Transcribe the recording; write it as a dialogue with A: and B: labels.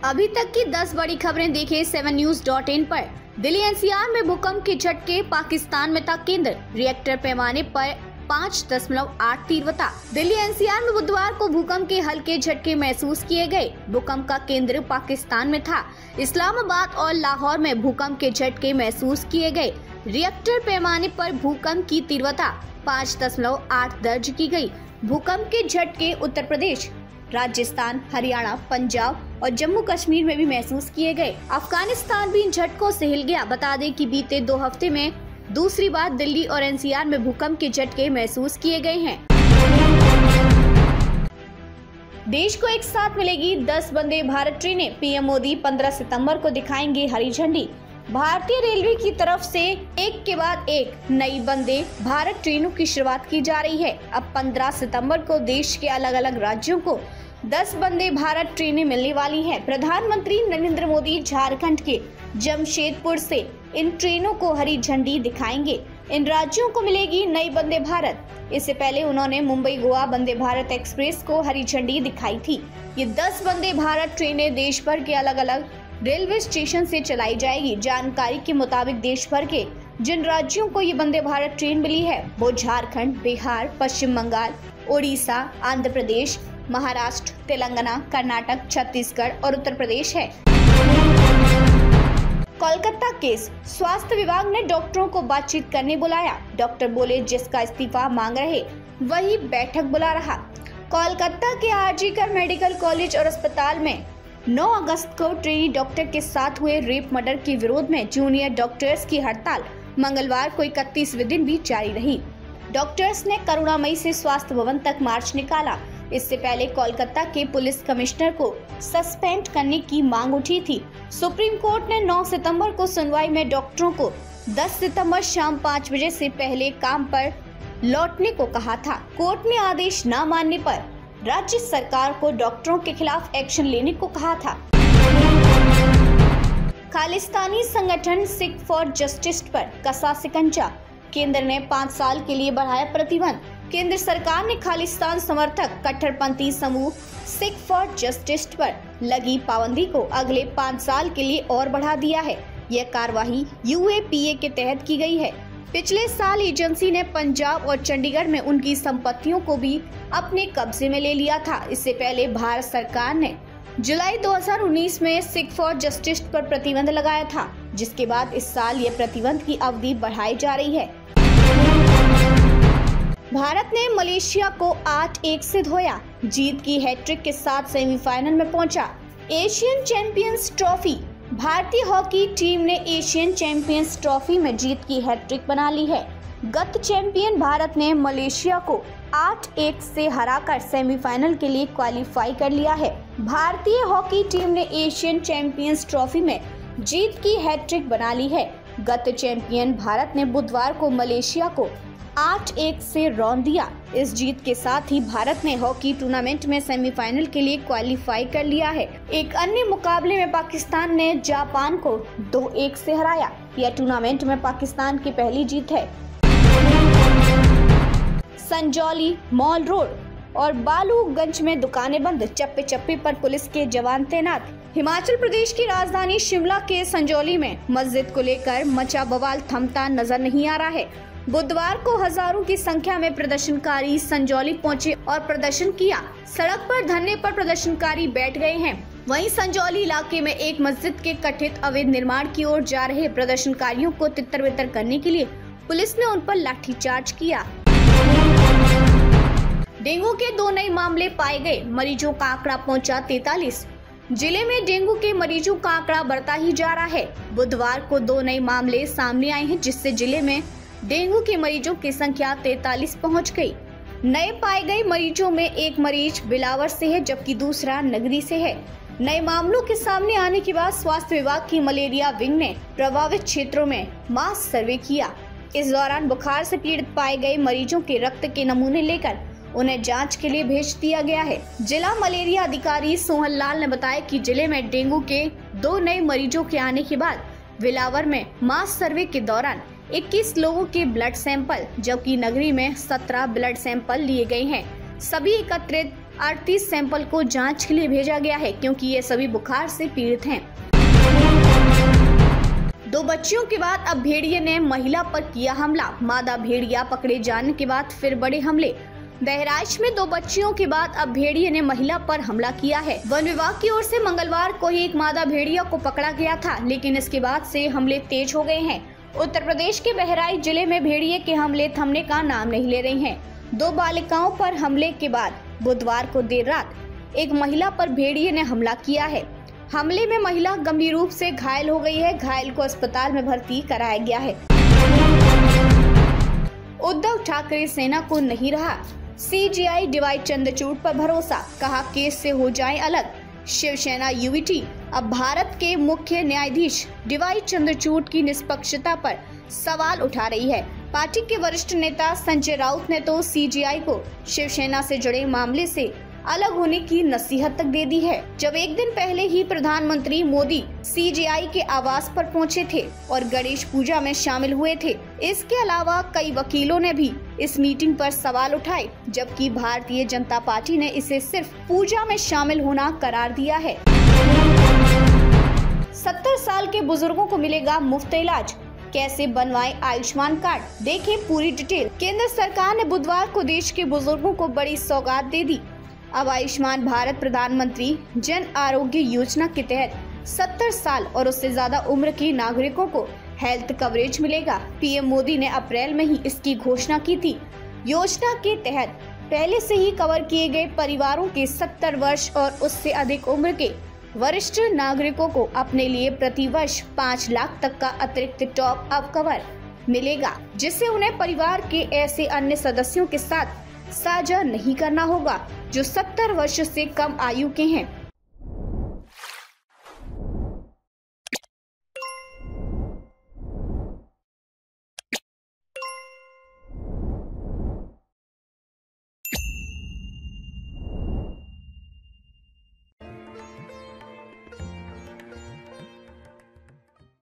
A: अभी तक की 10 बड़ी खबरें देखें 7news.in पर। दिल्ली एनसीआर में भूकंप के झटके, पाकिस्तान में था केंद्र, रिएक्टर पैमाने पर 5.8 तीव्रता। दिल्ली एनसीआर में बुधवार को भूकंप के हल्के झटके महसूस किए गए। भूकंप का केंद्र पाकिस्तान में था। इस्लामाबाद और लाहौर में भूकंप के झटके महसूस किए गए। रिएक्टर पैमाने पर भूकंप की तीव्रता 5.8 दर्ज की गई। भूकंप के झटके उत्तर प्रदेश, राजस्थान, हरियाणा, पंजाब और जम्मू कश्मीर में भी महसूस किए गए। अफगानिस्तान भी इन झटकों से हिल गया। बता दें कि बीते 2 हफ्ते में दूसरी बार दिल्ली और एनसीआर में भूकंप के झटके महसूस किए गए हैं। देश को एक साथ मिलेगी 10 वंदे भारत ट्रेनें। पीएम मोदी 15 सितंबर को दिखाएंगे हरी झंडी। भारतीय रेलवे की तरफ से एक के बाद एक नई वंदे भारत ट्रेनों की शुरुआत की जा रही है। अब 15 सितंबर को देश के अलग अलग राज्यों को 10 वंदे भारत ट्रेनें मिलने वाली हैं। प्रधानमंत्री नरेंद्र मोदी झारखंड के जमशेदपुर से इन ट्रेनों को हरी झंडी दिखाएंगे। इन राज्यों को मिलेगी नई वंदे भारत। इससे पहले उन्होंने मुंबई गोवा वंदे भारत एक्सप्रेस को हरी झंडी दिखाई थी। ये 10 वंदे भारत ट्रेनें देश भर के अलग अलग रेलवे स्टेशन से चलाई जाएगी। जानकारी के मुताबिक देश भर के जिन राज्यों को ये वंदे भारत ट्रेन मिली है वो झारखंड, बिहार, पश्चिम बंगाल, उड़ीसा, आंध्र प्रदेश, महाराष्ट्र, तेलंगाना, कर्नाटक, छत्तीसगढ़ और उत्तर प्रदेश है। कोलकाता केस, स्वास्थ्य विभाग ने डॉक्टरों को बातचीत करने बुलाया। डॉक्टर बोले जिसका इस्तीफा मांग रहे वही बैठक बुला रहा। कोलकाता के आरजीकर मेडिकल कॉलेज और अस्पताल में 9 अगस्त को ट्रेनी डॉक्टर के साथ हुए रेप मर्डर के विरोध में जूनियर डॉक्टर्स की हड़ताल मंगलवार को 31वें दिन भी जारी रही। डॉक्टर्स ने करुणामयी से स्वास्थ्य भवन तक मार्च निकाला। इससे पहले कोलकाता के पुलिस कमिश्नर को सस्पेंड करने की मांग उठी थी। सुप्रीम कोर्ट ने 9 सितंबर को सुनवाई में डॉक्टरों को 10 सितंबर शाम 5 बजे से पहले काम पर लौटने को कहा था। कोर्ट ने आदेश न मानने पर राज्य सरकार को डॉक्टरों के खिलाफ एक्शन लेने को कहा था। खालिस्तानी संगठन सिख फॉर जस्टिस पर कसा शिकंजा, केंद्र ने 5 साल के लिए बढ़ाया प्रतिबंध। केंद्र सरकार ने खालिस्तान समर्थक कट्टरपंथी समूह सिख फॉर जस्टिस पर लगी पाबंदी को अगले 5 साल के लिए और बढ़ा दिया है। यह कार्रवाई यूएपीए के तहत की गई है। पिछले साल एजेंसी ने पंजाब और चंडीगढ़ में उनकी संपत्तियों को भी अपने कब्जे में ले लिया था। इससे पहले भारत सरकार ने जुलाई 2019 में सिख फॉर जस्टिस पर प्रतिबंध लगाया था, जिसके बाद इस साल ये प्रतिबंध की अवधि बढ़ाई जा रही है। भारत ने मलेशिया को 8-1 से धोया। जीत की हैट्रिक के साथ सेमीफाइनल में पहुंचा। एशियन चैंपियंस ट्रॉफी, भारतीय हॉकी टीम ने एशियन चैंपियंस ट्रॉफी में जीत की हैट्रिक बना ली है। गत चैंपियन भारत ने मलेशिया को 8-1 से हराकर सेमीफाइनल के लिए क्वालिफाई कर लिया है। भारतीय हॉकी टीम ने एशियन चैंपियंस ट्रॉफी में जीत की हैट्रिक बना ली है। गत चैंपियन भारत ने बुधवार को मलेशिया को 8-1 से रौंद दिया। इस जीत के साथ ही भारत ने हॉकी टूर्नामेंट में सेमीफाइनल के लिए क्वालिफाई कर लिया है। एक अन्य मुकाबले में पाकिस्तान ने जापान को 2-1 से हराया। यह टूर्नामेंट में पाकिस्तान की पहली जीत है। संजौली, मॉल रोड और बालूगंज में दुकानें बंद, चप्पे चप्पे पर पुलिस के जवान तैनात। हिमाचल प्रदेश की राजधानी शिमला के संजौली में मस्जिद को लेकर मचा बवाल थमता नजर नहीं आ रहा है। बुधवार को हजारों की संख्या में प्रदर्शनकारी संजौली पहुंचे और प्रदर्शन किया। सड़क पर धरने पर प्रदर्शनकारी बैठ गए हैं। वहीं संजौली इलाके में एक मस्जिद के कथित अवैध निर्माण की ओर जा रहे प्रदर्शनकारियों को तितर-बितर करने के लिए पुलिस ने उन पर लाठीचार्ज किया। डेंगू के 2 नए मामले पाए गए, मरीजों का आंकड़ा पहुंचा 43। जिले में डेंगू के मरीजों का आंकड़ा बढ़ता ही जा रहा है। बुधवार को 2 नए मामले सामने आए हैं, जिससे जिले में डेंगू के मरीजों की संख्या 43 पहुंच गई। नए पाए गए मरीजों में एक मरीज बिलावर से है, जबकि दूसरा नगरी से है। नए मामलों के सामने आने के बाद स्वास्थ्य विभाग की मलेरिया विंग ने प्रभावित क्षेत्रों में मास सर्वे किया। इस दौरान बुखार से पीड़ित पाए गए मरीजों के रक्त के नमूने लेकर उन्हें जांच के लिए भेज दिया गया है। जिला मलेरिया अधिकारी सोहन लाल ने बताया कि जिले में डेंगू के 2 नए मरीजों के आने के बाद बिलावर में मास सर्वे के दौरान 21 लोगों के ब्लड सैंपल, जबकि नगरी में 17 ब्लड सैंपल लिए गए हैं। सभी एकत्रित 38 सैंपल को जांच के लिए भेजा गया है, क्योंकि ये सभी बुखार से पीड़ित हैं। 2 बच्चियों के बाद अब भेड़िए ने महिला पर किया हमला। मादा भेड़िया पकड़े जाने के बाद फिर बड़े हमले। बहराइच में 2 बच्चियों के बाद अब भेड़िए ने महिला पर हमला किया है। वन विभाग की ओर से मंगलवार को ही एक मादा भेड़िया को पकड़ा गया था, लेकिन इसके बाद से हमले तेज हो गए हैं। उत्तर प्रदेश के बहराइच जिले में भेड़िए के हमले थमने का नाम नहीं ले रहे हैं। 2 बालिकाओं पर हमले के बाद बुधवार को देर रात एक महिला पर भेड़िए ने हमला किया है। हमले में महिला गंभीर रूप से घायल हो गई है। घायल को अस्पताल में भर्ती कराया गया है। उद्धव ठाकरे सेना को नहीं रहा सीजीआई डीवाई चंद्रचूड़ पर भरोसा, कहा केस से हो जाए अलग। शिवसेना यूवीटी अब भारत के मुख्य न्यायाधीश डीवाई चंद्रचूड़ की निष्पक्षता पर सवाल उठा रही है। पार्टी के वरिष्ठ नेता संजय राउत ने तो सीजीआई को शिवसेना से जुड़े मामले से अलग होने की नसीहत तक दे दी है। जब एक दिन पहले ही प्रधानमंत्री मोदी सीजीआई के आवास पर पहुंचे थे और गणेश पूजा में शामिल हुए थे। इसके अलावा कई वकीलों ने भी इस मीटिंग पर सवाल उठाए, जबकि भारतीय जनता पार्टी ने इसे सिर्फ पूजा में शामिल होना करार दिया है। 70 साल के बुजुर्गों को मिलेगा मुफ्त इलाज, कैसे बनवाएं आयुष्मान कार्ड, देखें पूरी डिटेल। केंद्र सरकार ने बुधवार को देश के बुजुर्गों को बड़ी सौगात दे दी। अब आयुष्मान भारत प्रधानमंत्री जन आरोग्य योजना के तहत 70 साल और उससे ज्यादा उम्र के नागरिकों को हेल्थ कवरेज मिलेगा। पीएम मोदी ने अप्रैल में ही इसकी घोषणा की थी। योजना के तहत पहले से ही कवर किए गए परिवारों के 70 वर्ष और उससे अधिक उम्र के वरिष्ठ नागरिकों को अपने लिए प्रति वर्ष 5 लाख तक का अतिरिक्त टॉप अप कवर मिलेगा, जिससे उन्हें परिवार के ऐसे अन्य सदस्यों के साथ साझा नहीं करना होगा जो 70 वर्ष से कम आयु के हैं।